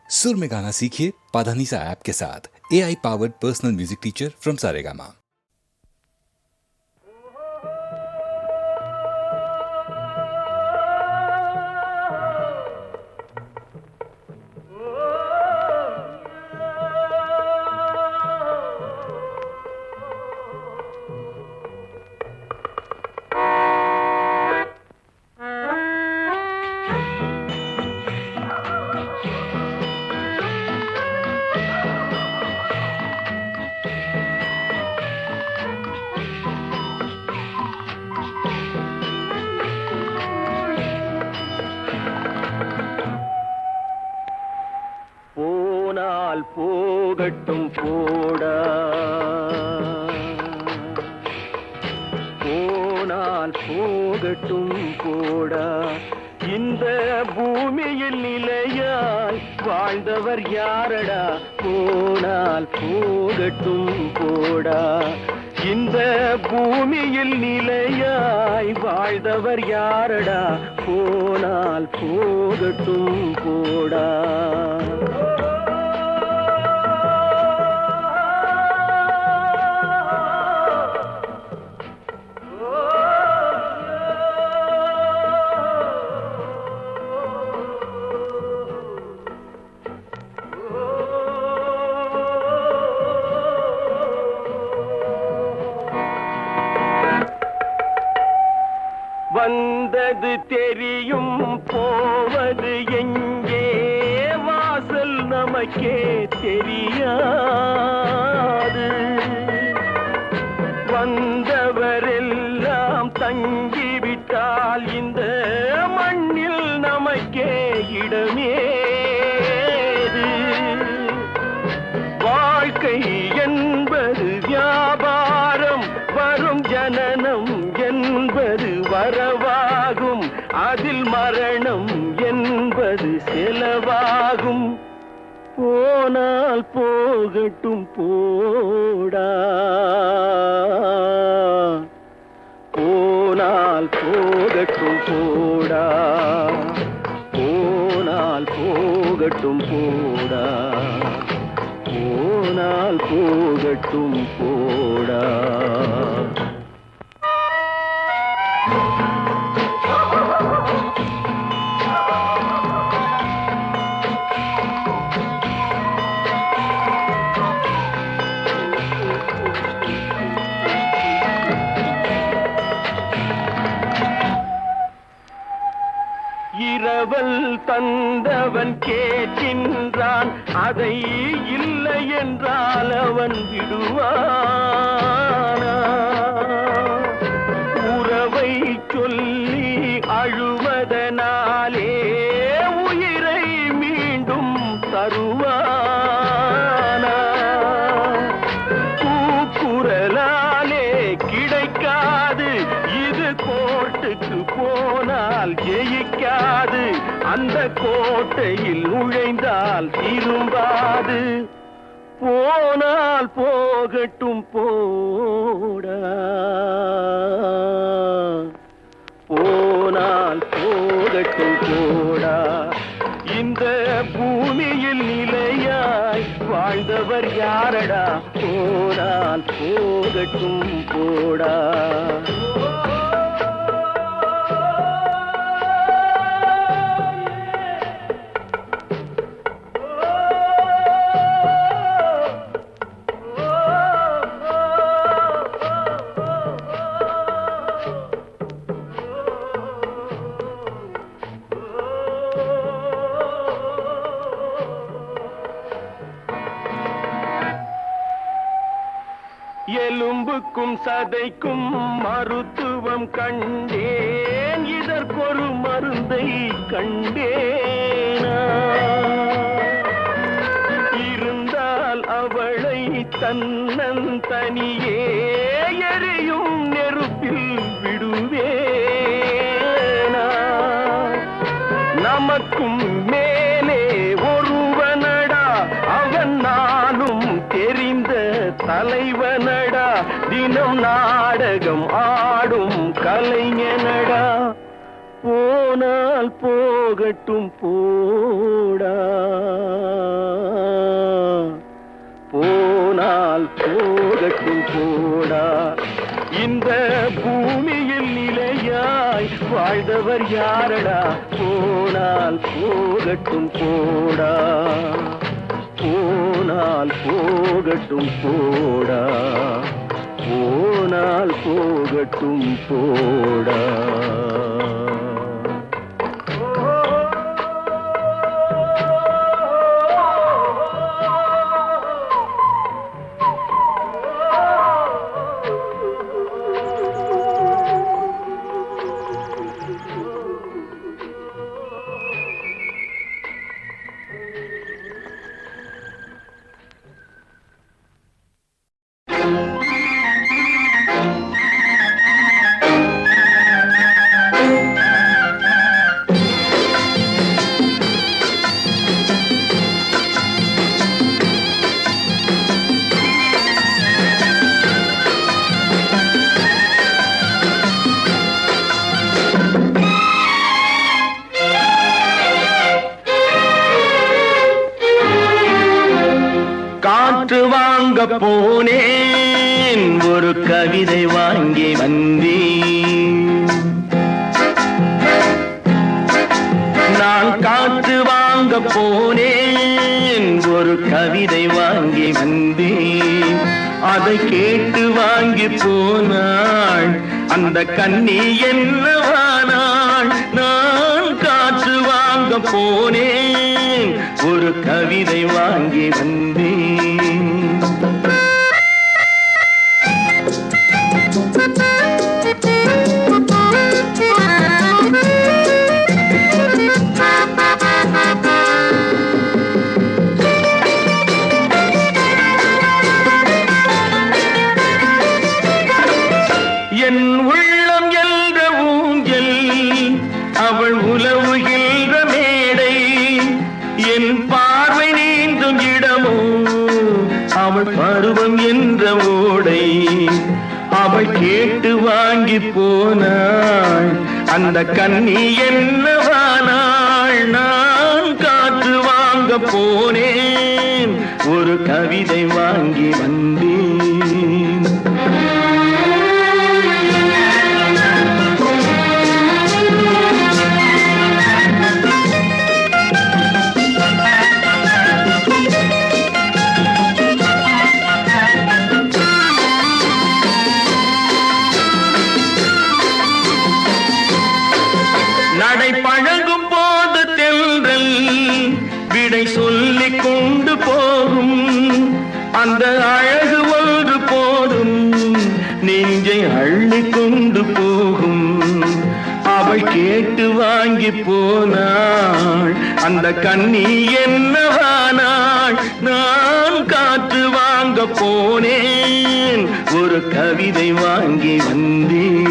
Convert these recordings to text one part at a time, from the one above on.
सुर में गाना सीखिए पाधानीसा ऐप के साथ। AI powered personal music teacher from Saregama. போகட்டும் போடா போனால் போகட்டும் போடா இந்த பூமியில் நிலையாய் வாழ்ந்தவர் யாரடா போனால் போகட்டும் போடா இந்த பூமியில் நிலையாய் வாழ்ந்தவர் யாரடா போனால் போகட்டும் போடா வந்தது தெரியும் போவது எங்கே வாசல் நமக்கே தெரியாது வந்தவரெல்லாம் தங்கிவிட்டால் இந்த மண்ணில் நமக்கே இடமேது வாழ்க்கை என்பது வியாபாரம் வரும் ஜனனம் என்பது வரவாகும் அதில் மரணம் என்பது செலவாகும் போனால் போகட்டும் போடா போனால் போகட்டும் போடா போனால் போகட்டும் போடா போனால் போகட்டும் போடா இரவல் தந்தவன் கேட்கின்றான் அதை இல்லை என்றால் அவன் விடுவானா உறவை சொல்லி அழுவதனாலே உயிரை மீண்டும் தருவானா கூக்குரலாலே கிடைக்காது இது கோர்ட்டுக்கு போனால் ஜெயிக்காது அந்த கோட்டையில் நுழைந்தால் திரும்பாது போனால் போகட்டும் போடா போனால் போகட்டும் போடா இந்த பூமியில் நிலையாய் வாழ்ந்தவர் யாரடா போனால் போகட்டும் போடா எலும்புக்கும் சதைக்கும் மருத்துவம் கண்டேன் இதற்கொரு மருந்தை கண்டேனா இருந்தால் அவளை தன்னந்தனியே எரியும் நெருப்பில் விடுவேனா நமக்கும் மேலே ஒருவனடா அவன் நானும் தெரிந்த தலைவனடா தினம் நாடகம் ஆடும் கலைஞனடா போனால் போகட்டும் போடா போனால் போகட்டும் போடா. இந்த பூமியில் நிலையாய் வாழ்ந்தவர் யாரடா? போனால் போகட்டும் போடா, போனால் போகட்டும் போடா, போனால் போகட்டும் போடா. காற்று வாங்க போனேன், ஒரு கவிதை வாங்கி வந்தேன். நான் காற்று வாங்க போனேன், ஒரு கவிதை வாங்கி வந்தேன். அதை கேட்டு வாங்கி போனாள் அந்த கன்னி என்னவானாள். நான் காற்று வாங்க போனேன், ஒரு கவிதை வாங்கி வந்தேன். என் உள்ளம் என்ற ஊஞ்சல், அவள் உலவுகின்ற மேடை. என் பார்வை நீந்தும் இடமோ, அவள் பருவம் என்ற ஓடை. அவள் கேட்டு வாங்கி போனாள் அந்த கன்னி என்னவானாள். நான் காற்று வாங்க போனேன், ஒரு கவிதை வாங்கி வந்தேன். நடை பழகும் போது தென்றல் விடை சொல்லிக் கொண்டு போகும். அந்த அழகு ஒன்று போதும், நெஞ்சை அள்ளி கொண்டு போகும். அவள் கேட்டு வாங்கி போனாள் அந்த கன்னி என்னவானாள். நான் காற்று வாங்க போனேன், ஒரு கவிதை வாங்கி வந்தேன்.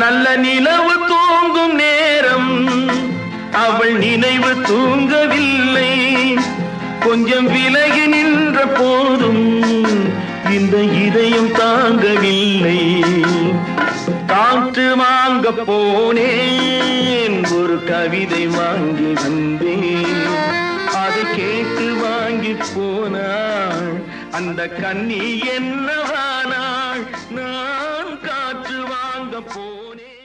நல்ல நிலவு தூங்கும் நேரம், அவள் நினைவு தூங்கவில்லை. கொஞ்சம் விலகி நின்ற போதும் இந்த இதயம் தாங்கவில்லை. காற்று வாங்க போனேன், ஒரு கவிதை வாங்கி வந்தேன். அதை கேட்டு வாங்கி போனாள் அந்த கன்னி என்னவானாள். நான் காற்று வாங்க போனேன்.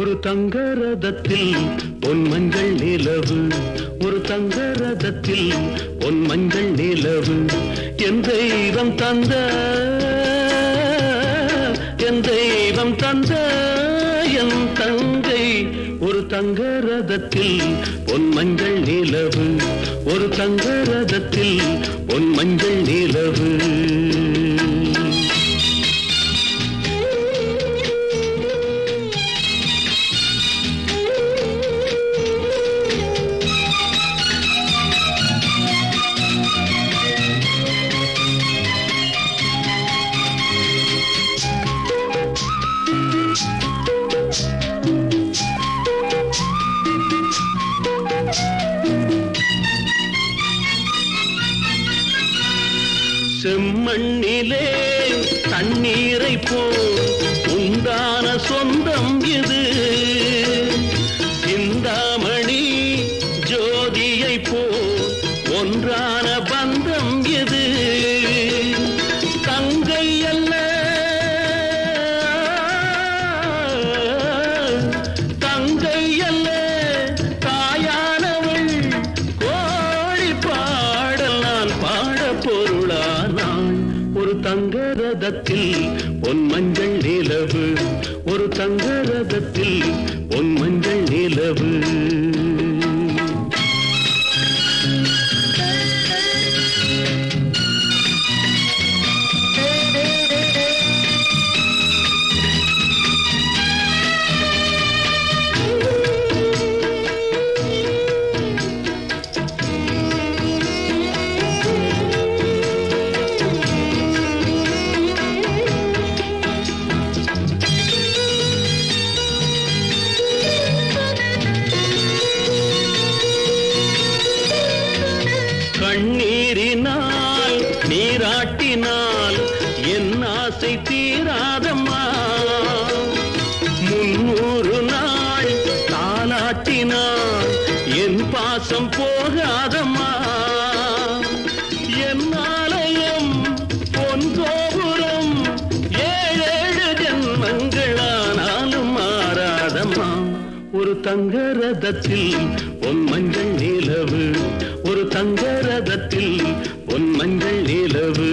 ஒரு தங்க ரதத்தில் பொன் மஞ்சள் நிலவு, ஒரு தங்க ரதத்தில் பொன் மஞ்சள் நிலவு. என் தெய்வம் தந்த, என் தெய்வம் தந்த என் தங்கை. ஒரு தங்க ரதத்தில் பொன் மஞ்சள் நிலவு, ஒரு தங்க ரதத்தில் பொன் மஞ்சள் நிலவு. செம்மண்ணிலே தண்ணீரை போல் உண்டான சொந்தம் இது. சிந்தாமணி ஜோதியை போல் ஒன்றான பந்தம் இது. தங்கை அல்ல தங்கை அல்ல தாயானவள். கோழி பாடல் நான் பாட பொருளானாள். ஒரு தங்க ரதத்தில் பொன் மஞ்சள் நிலவு. ஒரு தங்க ரதத்தில் பொன் மஞ்சள் நிலவு. கண்ணீரினால் நீராட்டினால் என் ஆசை தீராதம்மா. 300 நாள் தாலாட்டினால் என் பாசம் போகாதம்மா. என் ஆலயம் பொன் கோபுரம் 7 ஜென்மங்களானாலும் மாறாதம்மா. ஒரு தங்க ரதத்தில் பொன் மஞ்சள் நிலவு. ஒரு தங்க ரதத்தில் பொன் மஞ்சள் நிலவு.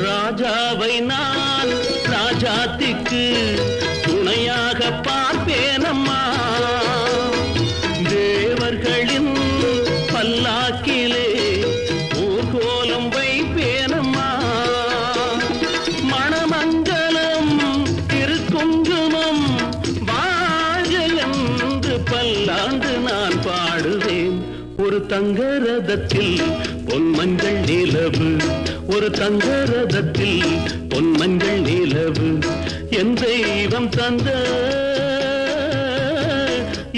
ராஜாவை நான் ராஜாத்திக்கு துணையாக பார்ப்பேனம்மா. தேவர்களின் பல்லாக்கிலே ஊர்கோலம் வைப்பேனம்மா. மணமங்கலம் திருக்குங்குமம் வாழ்க என்று பல்லாண்டு நான் பாடுவேன். ஒரு தங்க ரதத்தில் பொன் மஞ்சள் நிலவு. ஒரு தங்க ரதத்தில் பொன் மஞ்சள் நிலவு. என் தெய்வம் தந்த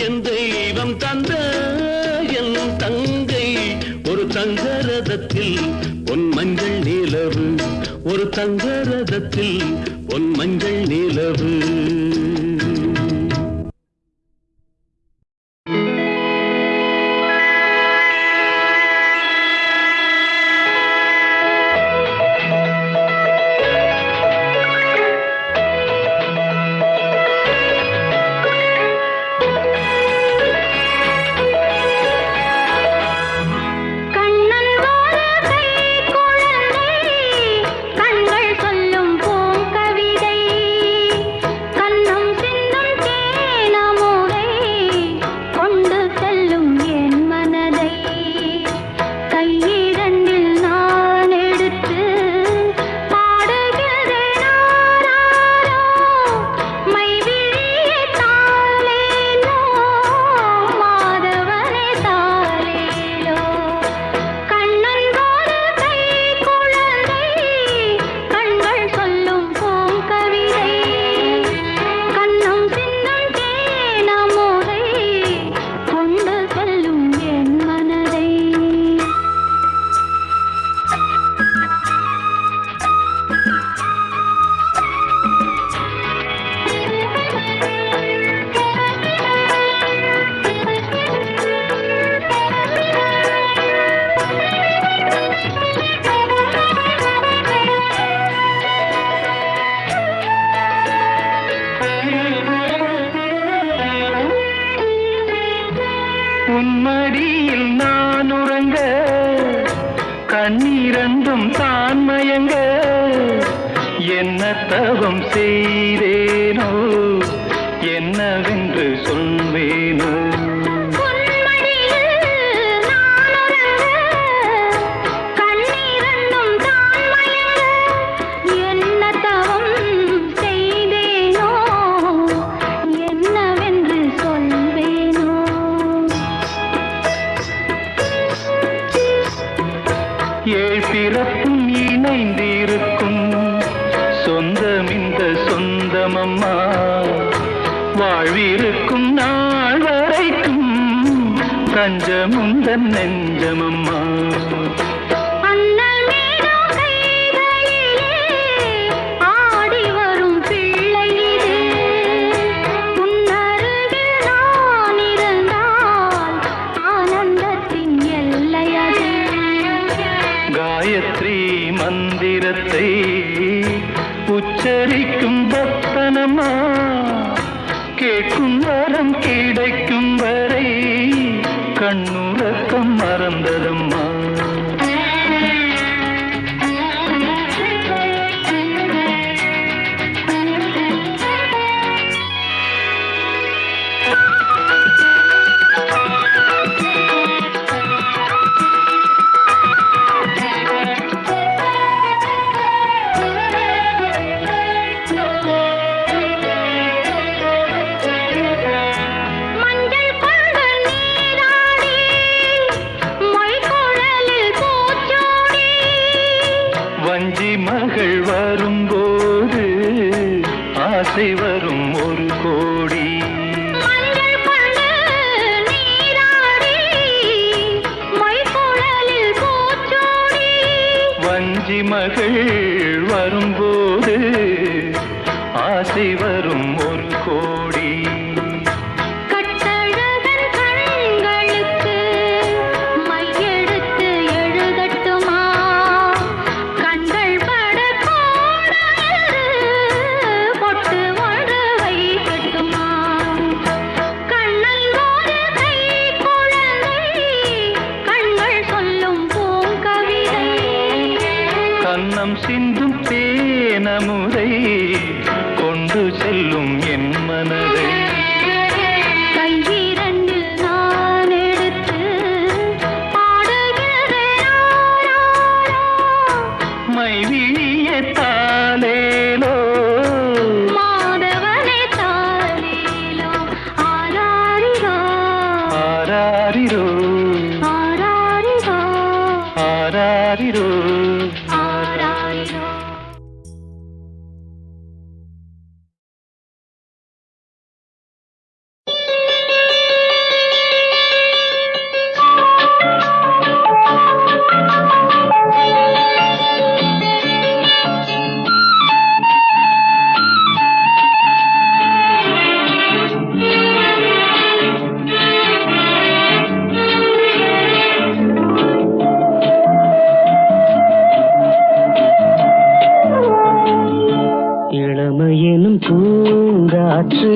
என் தெய்வம் தந்த என் தங்கை. ஒரு தங்க ரதத்தில் பொன் மஞ்சள் நிலவு. ஒரு தங்க ரதத்தில் பொன் மஞ்சள் நிலவு. கண்ணன் கண்ணீரண்டும் தான் மயங்க என்ன தவம் செய்தேனோ என்னவென்று சொல்வேனோ பிறப்பும் இணைந்திருக்கும் சொந்தம் இந்த சொந்தமம்மா வாழ்விருக்கும் நாள் வரைக்கும் தஞ்சமுந்தன் நெஞ்சமம்மா காயத்ரி மந்திரத்தை உச்சரிக்கும் பக்தனம்மா கேட்கும் வரம் கிடைக்கும் வரை கண்ணுறக்கம் மறந்ததம்மா வஞ்சி மகள் வரும்போது ஆசை வரும் ஒரு கோடி வஞ்சி மகள் வரும்போது ஆசை வரும் ஒரு கோடி கண்ணம் சிந்தும் தேனமுதை கொண்டு செல்லும் என் மனதை கையிரண்டில் நான் எடுத்து பாடுகிறேன் மைவிழிய தாலேலோ மாதவனே தாலேலோ ஆராரிரோ ஆராரிரோ ஆராரிரோ ஆராரிரோ இளமையெனும் பூங்காற்று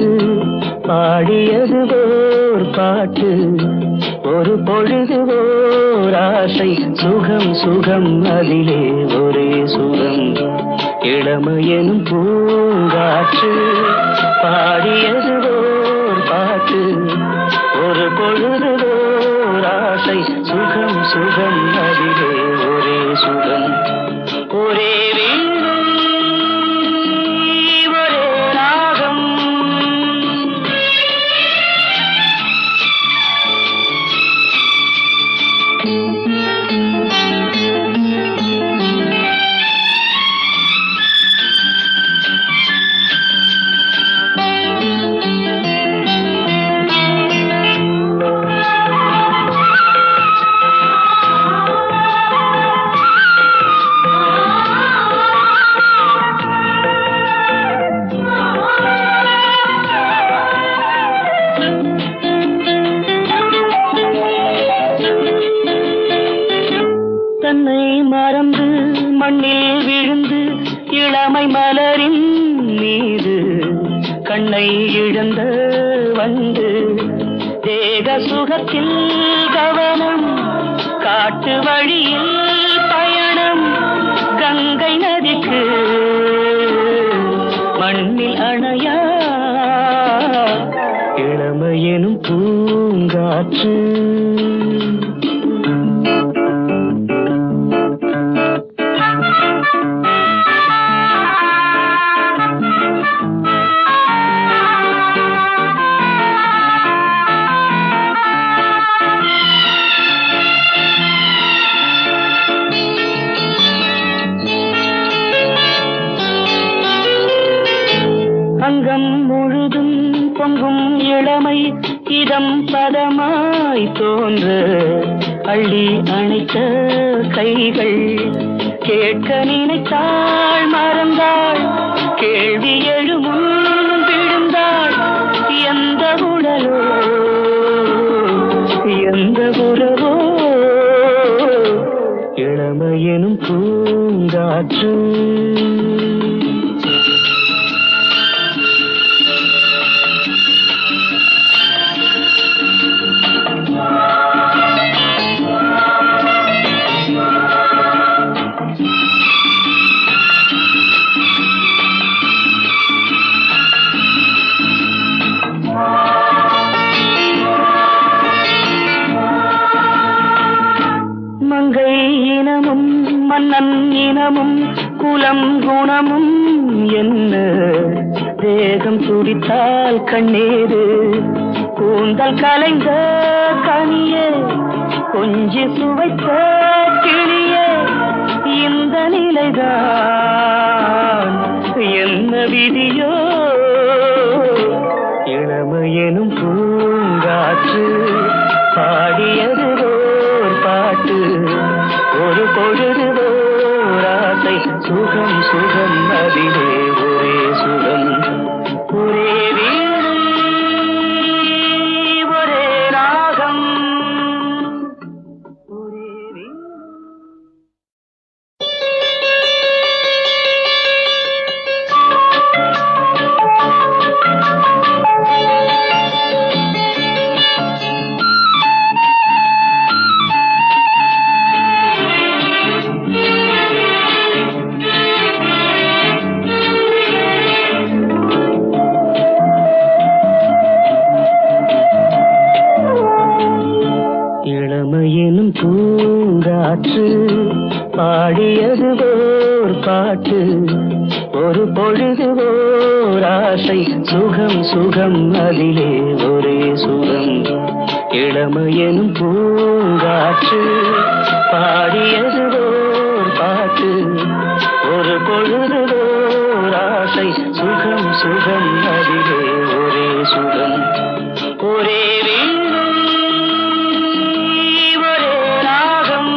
பாடியது ஓர் பாட்டு ஒரு பொழுது ஓர் ஆசை சுகம் சுகம் அதிலே ஒரே சுகம் இளமையெனும் பூங்காற்று பாடியது ஓர் பாட்டு ஒரு பொழுது ஓர் ஆசை சுகம் சுகம் அதிலே ஒரே சுகம் ஒரே தன்னை மறந்து மண்ணில் விழுந்து இளமை மலரின் மீது கண்ணை இழந்த வந்து தேக சுகத்தில் கவனம் காட்டு வழியில் மண்ணில் அணையா இளமையெனும் பூங்காற்று. அங்கம் முழுதும் பொங்கும் இளமை இதம் பதமாய் தோன்ற அள்ளி அணைத்த கைகள் கேட்க நினைத்தாள் மறந்தாள் கேள்வி எழுமுன் விழுந்தாள். எந்த உடலோ எந்த உறவோ இளமையெனும் பூங்காற்று. மங்கை இனமும் மன்னன் இனமும் குலம் குணமும் என்ன தேகம் துடித்தால் கண்ணீரு கூந்தல் கலைந்த கனியே கொஞ்சி சுவைத்த கிளியே இந்த நிலைதான் என்ன விதியோ இளமையெனும் பூங்காற்று பாடியது பாட்டு ஒரு பொழுது ஓராசை சுகம் சுகம் அதிலே ஒரே சுகம் ஒரே வீடு ஒரே ராகம் ஒரே வீடு. இளமையெனும் பூங்காற்று பாடியது ஓர் பாட்டு ஒரு பொழுது ஓர் ஆசை சுகம் சுகம் அதிலே ஒரே சுகம். இளமையெனும் பூங்காற்று பாடியது ஓர் பாட்டு ஒரு பொழுது ஓர் ஆசை சுகம் சுகம் அதிலே ஒரே சுகம் ஒரே வீடு ஒரே ராகம்.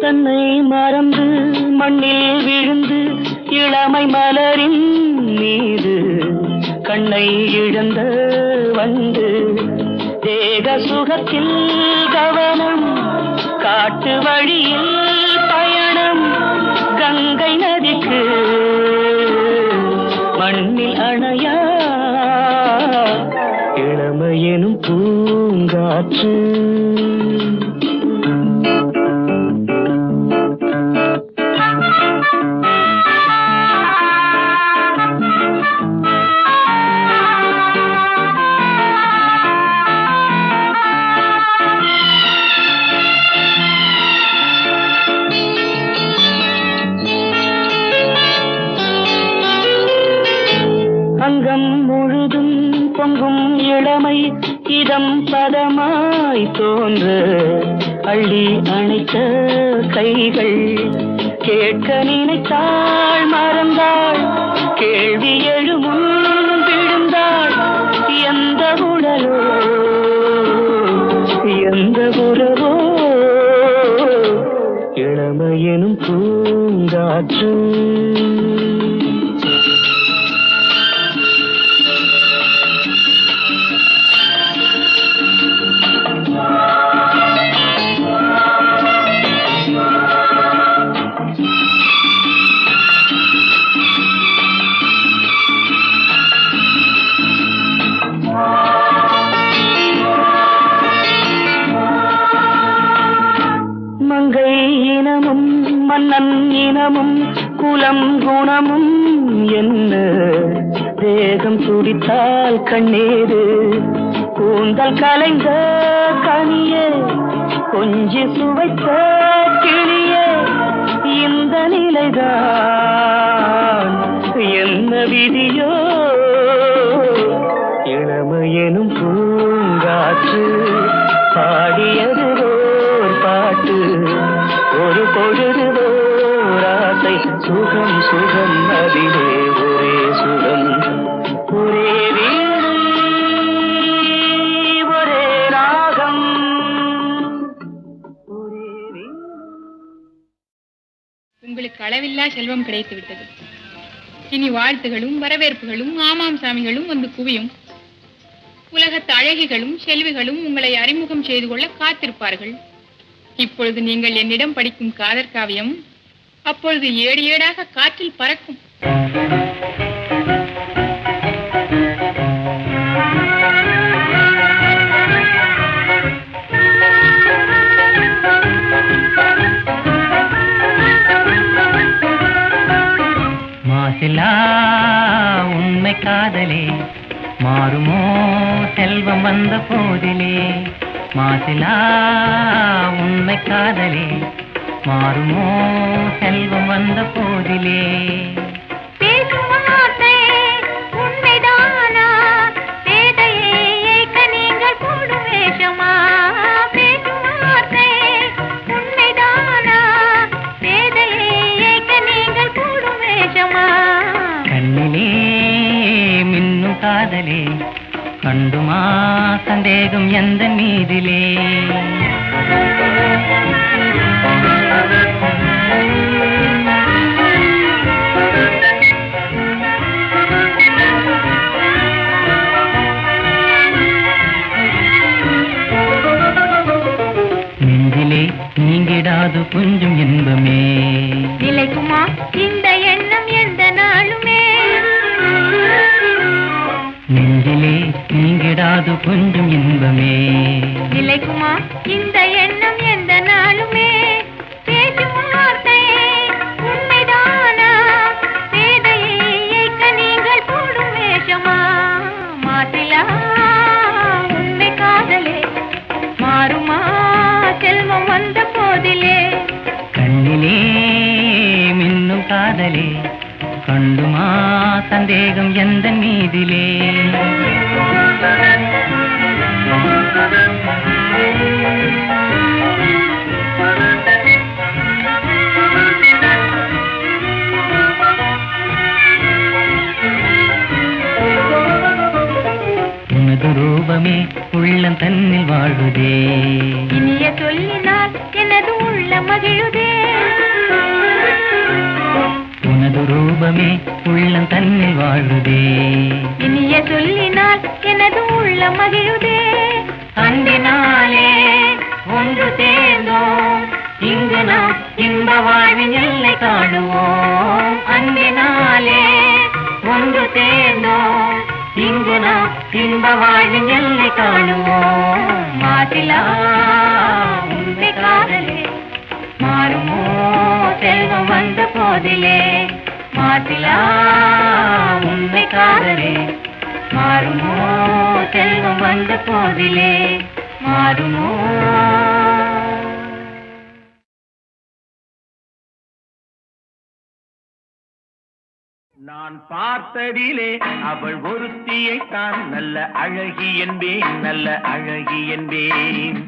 தன்னை மறந்து மண்ணில் விழுந்து இளமை மலரின் மீது கண்ணை இழந்த வந்து தேக சுகத்தில் கவனம் காட்டு வழியில் பயணம் கங்கை நதிக்கு மண்ணில் அணையா இளமையெனும் பூங்காற்று. அங்கம் முழுதும் பொங்கும் இளமை இதம் பதமாய் தோன்ற அள்ளி அணைத்த கைகள் கேட்க நினைத்தாள் மறந்தாள் கேள்வி எழுமுன் விழுந்தாள். எந்த உடலோ எந்த உறவோ இனமும் குலம் குணமும் என்ன தேகம் துடித்தால் கண்ணீரு கூந்தல் கலைந்த கனியே கொஞ்சி சுவைத்த கிளியே இந்த நிலைதான் என்ன விதியோ இளமையெனும் பூங்காற்று பாடியது ஓர் பாட்டு ஒரு பொழுது ஓர் ஆசை சுகம் சுகம் அதிலே ஒரே சுகம் ஒரே வீடு ஒரே ராகம் ஒரே வீடு. உங்களுக்கு அளவில்லா செல்வம் கிடைத்து விட்டது. இனி வாழ்த்துகளும் வரவேற்புகளும் ஆமாம் சாமிகளும் வந்து குவியும். உலகத்து அழகிகளும் செல்விகளும் உங்களை அறிமுகம் செய்து கொள்ள காத்திருப்பார்கள். இப்பொழுது நீங்கள் என்னிடம் படிக்கும் காதற் காவியம் அப்பொழுது ஏடு ஏடாக காற்றில் பறக்கும். மாசிலா உண்மை காதலே மாறுமோ செல்வம் வந்த போதிலே மாசிலா உண்மை காதலே மாறுமோ செல்வம் வந்த போதிலே பேசும் வார்த்தை உண்மைதானா பேதையை ஏய்க்க நீங்கள் போடும் வேஷமா பேசும் வார்த்தை உண்மைதானா பேதையை ஏய்க்க நீங்கள் போடும் வேஷமா கண்ணிலே மின்னும் காதலே கண்டுமா சந்தேகம் எந்த மீதிலே நெஞ்சிலே நீங்கிடாது கொஞ்சம் இன்பமே நிலைக்குமா இந்த எண்ணம் எந்த நாளுமே நெஞ்சிலே நீங்கிடாது கொஞ்சம் இன்பமே நிலைக்குமா இந்த எண்ணம் எந்த நாளுமே பேசும் வார்த்தை உண்மைதானா பேதையை ஏய்க்க நீங்கள் போடும் வேஷமா மாசிலா உண்மை காதலே மாறுமா செல்வம் வந்த போதிலே கண்ணிலே மின்னும் காதலே கண்டுமா சந்தேகம் எந்த மீதிலே உனது ரூபமே உள்ளம் தன்னில் வாழுதே இனிய சொல்லினால் எனது உள்ள மகிழுதே உனது ரூபமே உள்ளம் தன்னில் வாழுதே இனிய சொல்லினால் எனது உள்ள மகிழுதே அன்பினாலே ஒன்று சேர்ந்தோம் இங்கு நாம் இன்ப வாழ்வின் எல்லை காணுவோம் அன்பினாலே ஒன்று சேர்ந்தோம் இங்கு நாம் இன்ப வாழ்வின் எல்லை காணுவோம் மாசிலா உண்மை காதலே மாறுமோ செல்வம் வந்த போதிலே மாசிலா உண்மை காதலே மாறுமோ செல்வம் வந்த போதிலே மாறுமோ நான் பார்த்ததிலே அவள் ஒருத்தியைத்தான் நல்ல அழகி என்பேன் நல்ல அழகி என்பேன்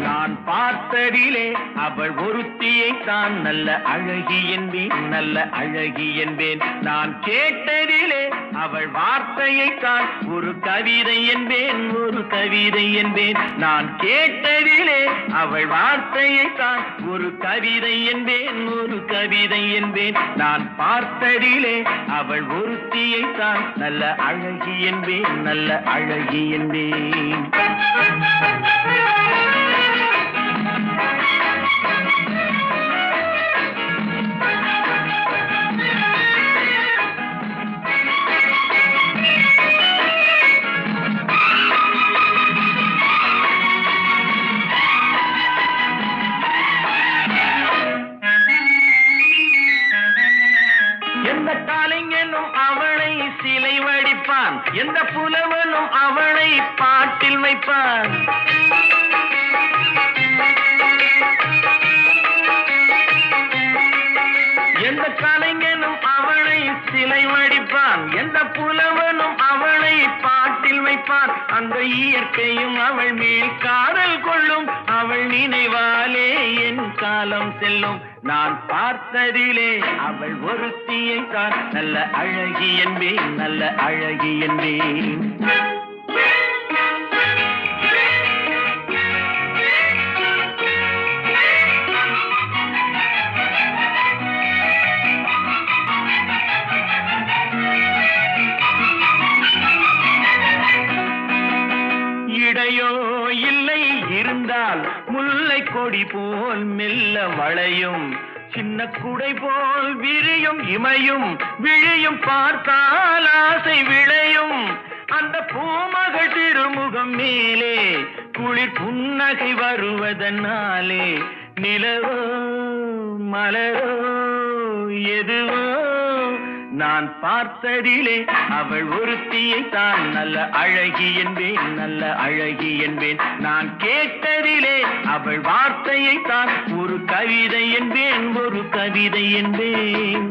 நான் பார்த்ததிலே அவள் ஒருத்தியைத்தான் நல்ல அழகி என்பேன் நல்ல அழகி என்பேன் நான் கேட்டதிலே அவள் வார்த்தையைத்தான் ஒரு கவிதை என்பேன் ஒரு கவிதை என்பேன் நான் கேட்டதிலே அவள் வார்த்தையைத்தான் ஒரு கவிதை என்பேன் ஒரு கவிதை என்பேன் நான் பார்த்ததிலே அவள் ஒருத்தியைத்தான் நல்ல அழகி என்பேன் நல்ல அழகி என்பேன் கலைஞனும் அவளை சிலை வடிப்பான், எந்த புலவனும் அவளை பாட்டில் வைப்பான். எந்த கலைஞனும் அவளை சிலை வடிப்பான், எந்த புலவனும் அவளை பாட்டில் வைப்பான். அந்த இயற்கையும் அவள் மேல் காதல் கொள்ளும், அவள் நினைவாலே என் காலம் செல்லும். நான் பார்த்ததிலே அவள் ஒருத்தியை தான் நல்ல அழகி என்பேன், நல்ல அழகி என்பேன். இடையோ இல்லை இருந்தால் முல்லை கொடி போல் மெல்ல வளையும், சின்ன குடை போல் விரியும் இமையும் விழியும் பார்த்தால் ஆசை விளையும். அந்த பூமகள் திருமுகம் மேலே குளிர் புன்னகை வருவதனாலே நிலவோ மலரோ எதுவோ நான் பார்த்ததிலே அவள் ஒருத்தியை தான் நல்ல அழகி என்பேன், நல்ல அழகி என்பேன். நான் கேட்டதிலே அவள் வார்த்தையை தான் ஒரு கவிதை என்பேன், ஒரு கவிதை என்பேன்.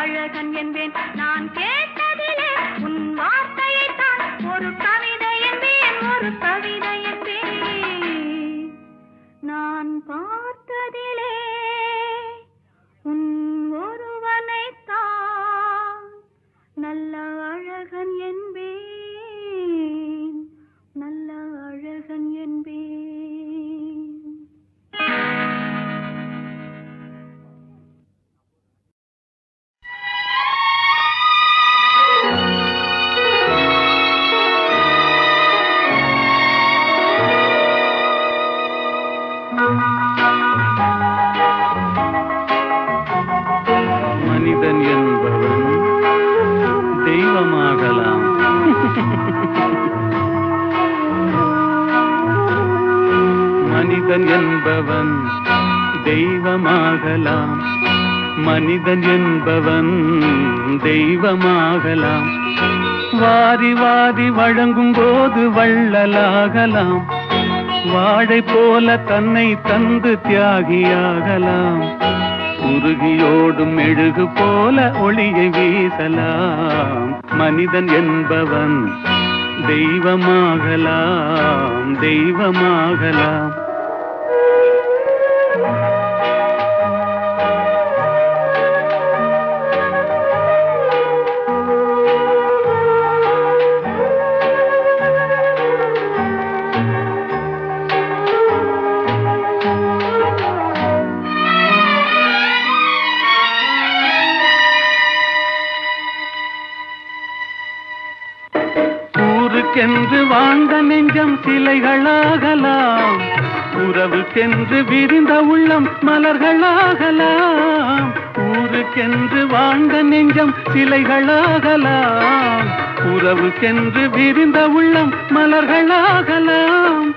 அழகன் என்பேன், நான் கேட்டதிலே உன் வார்த்தையை தான் ஒரு கவிதை என்பேன், ஒரு கவிதை என்பேன். நான் பார்த்ததிலே உன் ஒருவனை தான் நல்ல அழகன் என்பேன், நல்ல அழகன் என்பேன். மனிதன் என்பவன் தெய்வமாகலாம். மனிதன் என்பவன் தெய்வமாகலாம், மனிதன் என்பவன் தெய்வமாகலாம். வாரி வாரி வழங்கும் போது வள்ளலாகலாம், வாழை போல தன்னை தந்து தியாகியாகலாம். உருகியோடும் மெழுகு போல ஒளியை வீசலாம். மனிதன் என்பவன் தெய்வமாகலாம், தெய்வமாகலாம். ஊருக்கென்று வாழ்ந்த நெஞ்சம் சிலைகளாகலாம், உறவுக்கென்று விரிந்த உள்ளம் மலர்களாகலாம். ஊருக்கென்று வாழ்ந்த நெஞ்சம் சிலைகளாகலாம், உறவுக்கென்று விரிந்த உள்ளம் மலர்களாகலாம்.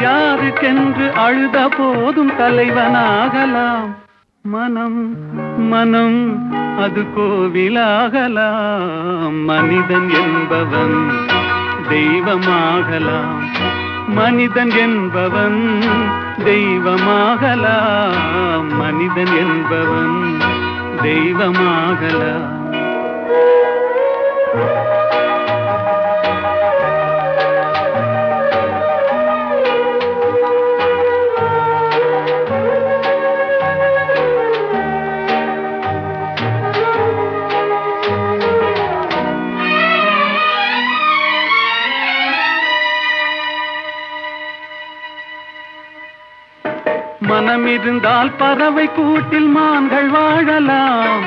யாருக்கென்று அழுத போதும் தலைவனாகலாம். மனம் மனம் அது கோவிலாகலாம். மனிதன் என்பவன் தெய்வமாகலாம், மனிதன் என்பவன் தெய்வமாகலாம், மனிதன் என்பவன் தெய்வமாகலாம். இருந்தால் பறவை கூட்டில் மான்கள் வாழலாம்,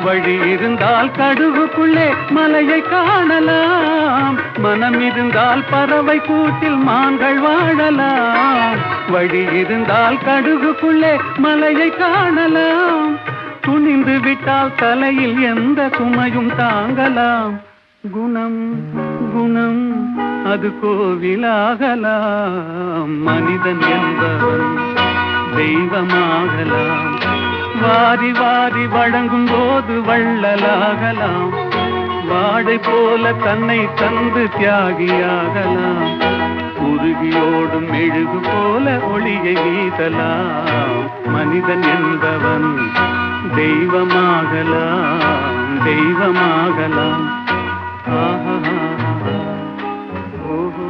வழி இருந்தால் கடுகுக்குள்ளே மலையை காணலாம். மனம் இருந்தால் பறவை கூட்டில் மான்கள் வாழலாம், வழி இருந்தால் கடுகுக்குள்ளே மலையை காணலாம். துணிந்து விட்டால் தலையில் எந்த சுமையும் தாங்கலாம். குணம் குணம் அது கோவிலாகலாம். மனிதன் என்பவன் தெய்வமாகலாம். வாரி வாரி வழங்கும் போது வள்ளலாகலாம். வாடை போல தன்னை தந்து தியாகியாகலாம். உருகியோடும் மெழுகு போல ஒளியை வீசலாம். மனிதன் என்பவன் தெய்வமாகலாம், தெய்வமாகலாம். ஆஹா ஓஹோ.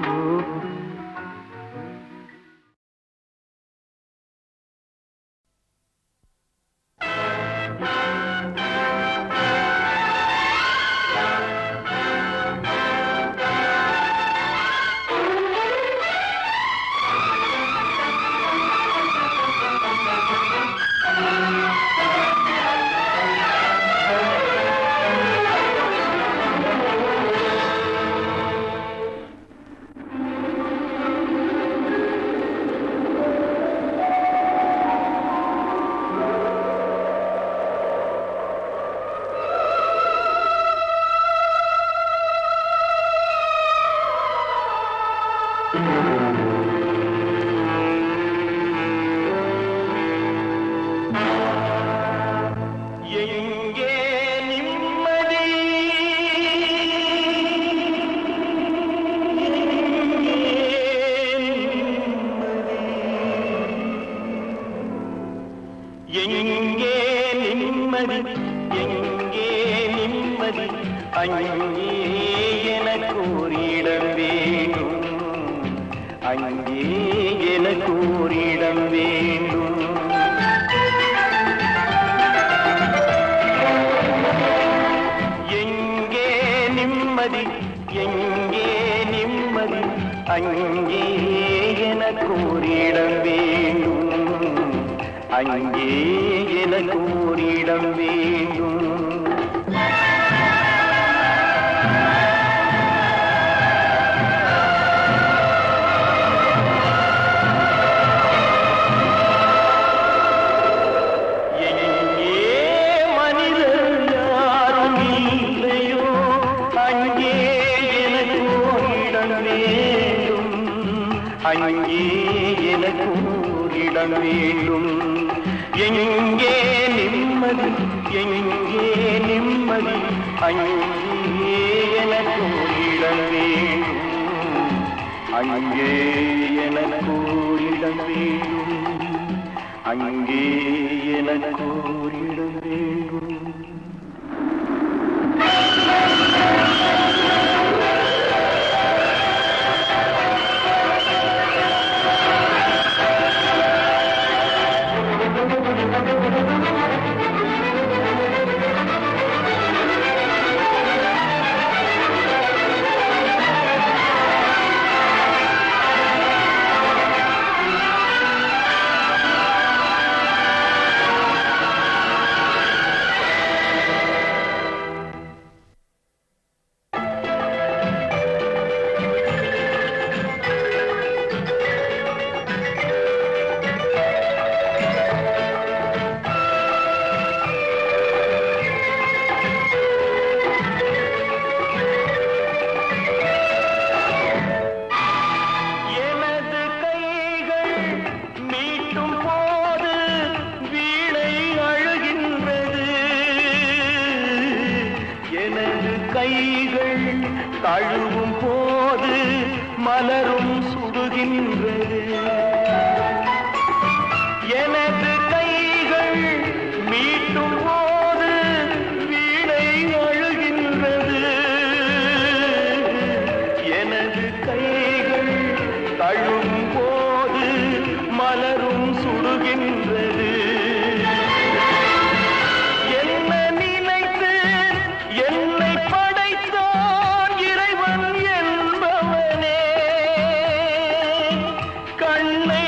கண்ணை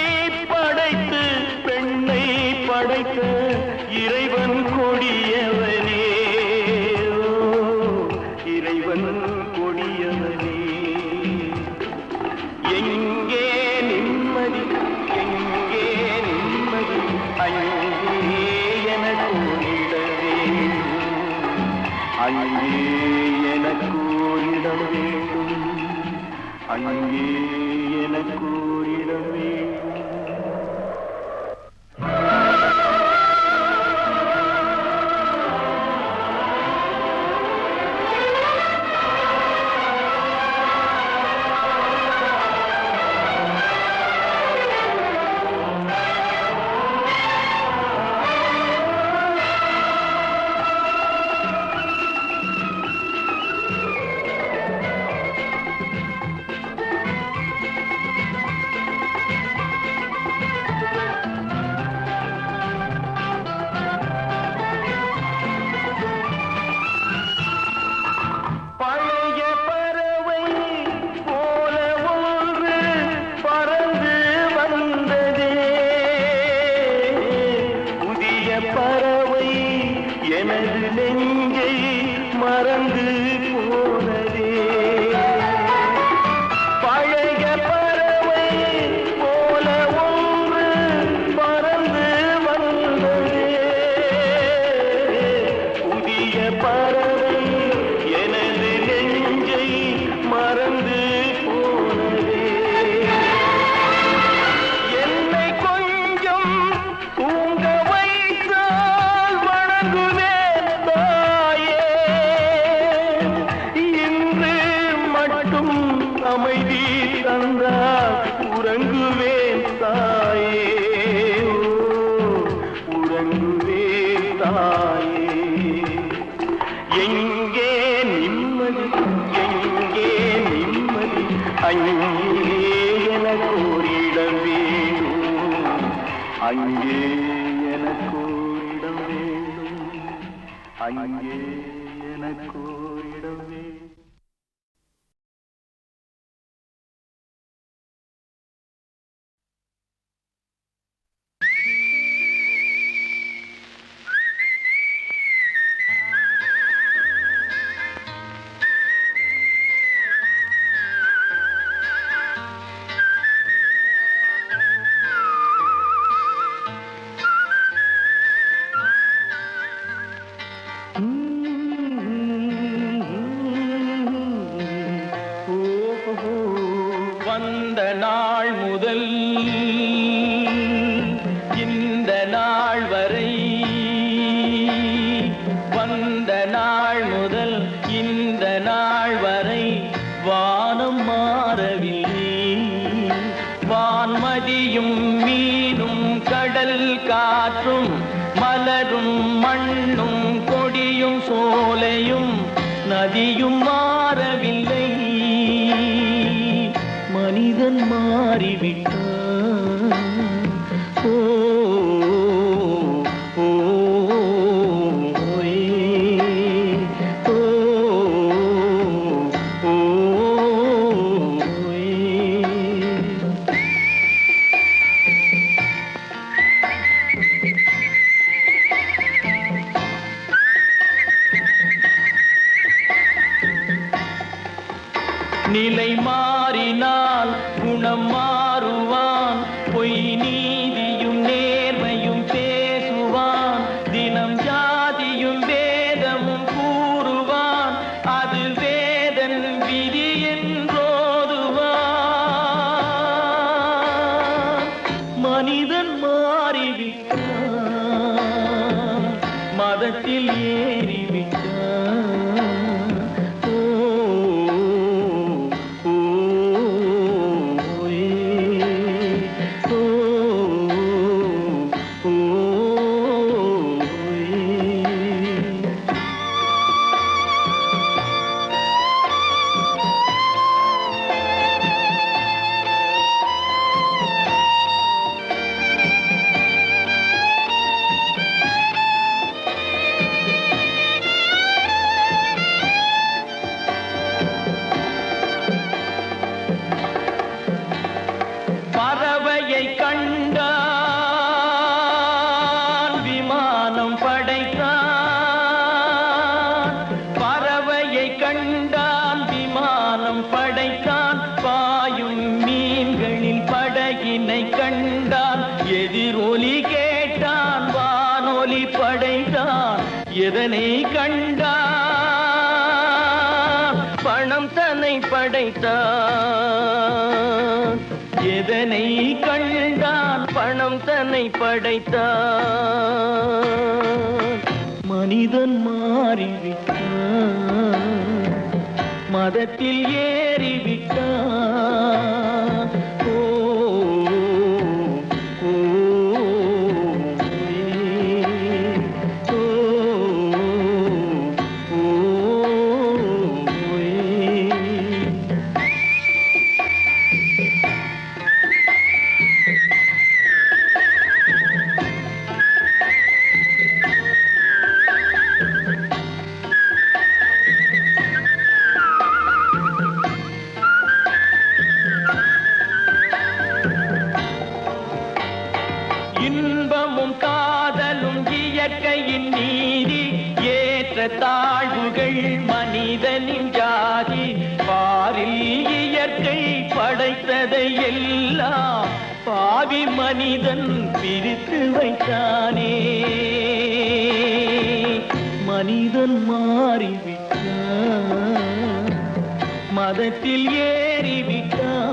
எனக்கு ஓரிடம் வேண்டும், அங்கே எனக்கு ஓரிடம் வேண்டும். நிலை மாறினால் குணம் மாறுவான், பொய் நீதியும் நேர்மையும் பேசுவான், தினம் ஜாதியும் வேதமும் கூறுவான், அது வேதன் விதி என்றோதுவான். மனிதன் மாறிவிட்டான், மதத்தில் ஏறிவிட்டான். பணம் தன்னை படைத்தான். எதனை கண்டான் பணம் தன்னை படைத்தான். மனிதன் மாறிவிட்டான், மதத்தில் ஏறிவிட்டான். ஓ ஓ, ஓ, ஓ, இன்பமும் காதலும் இயற்கையின் நீதி. ஏற்ற தாழ்வுகள் மனிதனின் ஜாதி. பாரில் இயற்கை படைத்ததை எல்லாம் பாவி மனிதன் பிரித்து வைத்தானே. மனிதன் மாறிவிட்டான், மதத்தில் ஏறிவிட்டான்.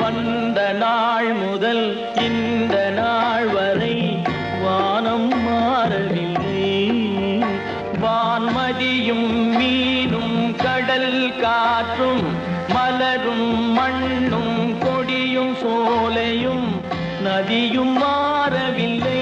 வந்த நாள் முதல் இந்த நாள் வரை வானம் மாறவில்லை. வான்மதியும் மீனும் கடல் காற்றும் மலரும் மண்ணும் கொடியும் சோலையும் நதியும் மாறவில்லை.